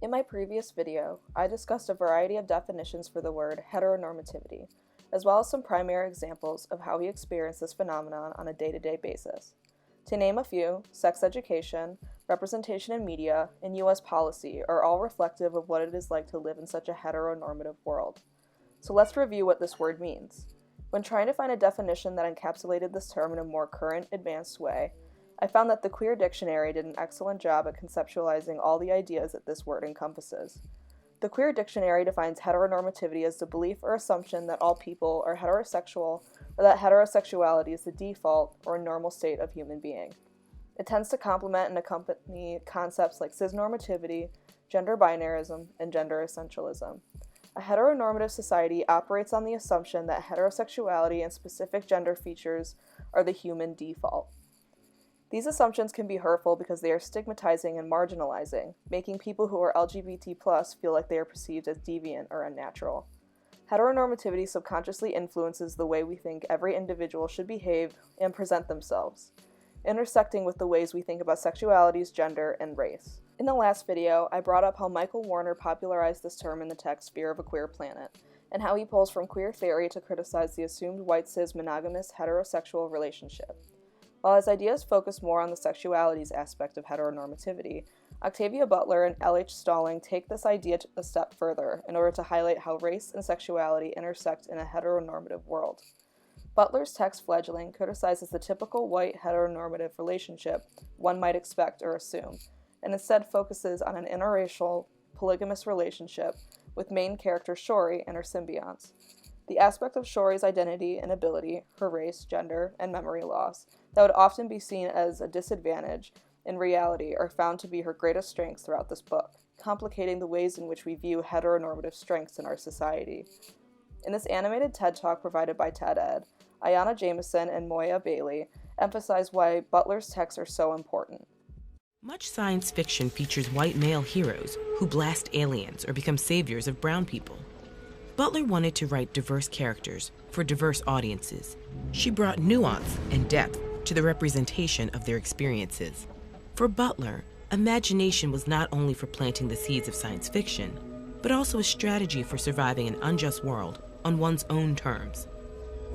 In my previous video, I discussed a variety of definitions for the word heteronormativity, as well as some primary examples of how we experience this phenomenon on a day-to-day basis. To name a few, sex education, representation in media, and U.S. policy are all reflective of what it is like to live in such a heteronormative world. So let's review what this word means. When trying to find a definition that encapsulated this term in a more current, advanced way, I found that the Queer Dictionary did an excellent job at conceptualizing all the ideas that this word encompasses. The Queer Dictionary defines heteronormativity as the belief or assumption that all people are heterosexual, or that heterosexuality is the default or normal state of human being. It tends to complement and accompany concepts like cisnormativity, gender binarism, and gender essentialism. A heteronormative society operates on the assumption that heterosexuality and specific gender features are the human default. These assumptions can be hurtful because they are stigmatizing and marginalizing, making people who are LGBT+ feel like they are perceived as deviant or unnatural. Heteronormativity subconsciously influences the way we think every individual should behave and present themselves, intersecting with the ways we think about sexualities, gender, and race. In the last video, I brought up how Michael Warner popularized this term in the text Fear of a Queer Planet, and how he pulls from queer theory to criticize the assumed white cis monogamous heterosexual relationship. While his ideas focus more on the sexualities aspect of heteronormativity, Octavia Butler and L.H. Stalling take this idea a step further in order to highlight how race and sexuality intersect in a heteronormative world. Butler's text Fledgling criticizes the typical white heteronormative relationship one might expect or assume, and instead focuses on an interracial, polygamous relationship with main character Shori and her symbionts. The aspect of Shori's identity and ability, her race, gender, and memory loss, that would often be seen as a disadvantage, in reality are found to be her greatest strengths throughout this book, complicating the ways in which we view heteronormative strengths in our society. In this animated TED Talk provided by TED-Ed, Ayanna Jameson and Moya Bailey emphasize why Butler's texts are so important. Much science fiction features white male heroes who blast aliens or become saviors of brown people. Butler wanted to write diverse characters for diverse audiences. She brought nuance and depth to the representation of their experiences. For Butler, imagination was not only for planting the seeds of science fiction, but also a strategy for surviving an unjust world on one's own terms.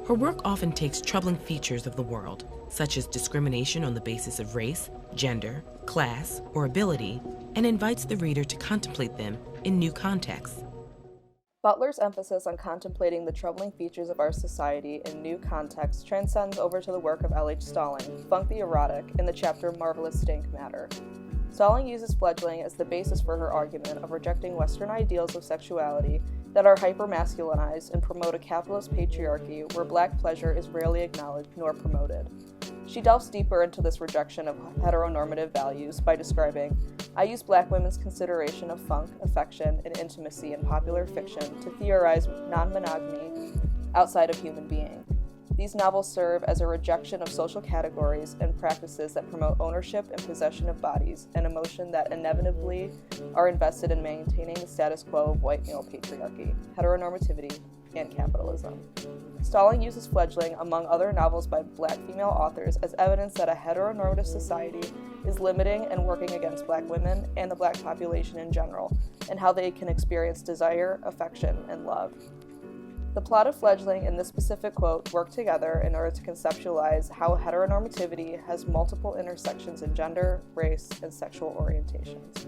Her work often takes troubling features of the world, such as discrimination on the basis of race, gender, class, or ability, and invites the reader to contemplate them in new contexts. Butler's emphasis on contemplating the troubling features of our society in new contexts transcends over to the work of L.H. Stalling, Funk the Erotic, in the chapter Marvelous Stank Matter. Stalling uses Fledgling as the basis for her argument of rejecting Western ideals of sexuality that are hyper-masculinized and promote a capitalist patriarchy where black pleasure is rarely acknowledged nor promoted. She delves deeper into this rejection of heteronormative values by describing, "I use black women's consideration of funk, affection, and intimacy in popular fiction to theorize non-monogamy outside of human being. These novels serve as a rejection of social categories and practices that promote ownership and possession of bodies, an emotion that inevitably are invested in maintaining the status quo of white male patriarchy, heteronormativity, and capitalism." Stalling uses Fledgling, among other novels by black female authors, as evidence that a heteronormative society is limiting and working against black women and the black population in general, and how they can experience desire, affection, and love. The plot of Fledgling and this specific quote work together in order to conceptualize how heteronormativity has multiple intersections in gender, race, and sexual orientations.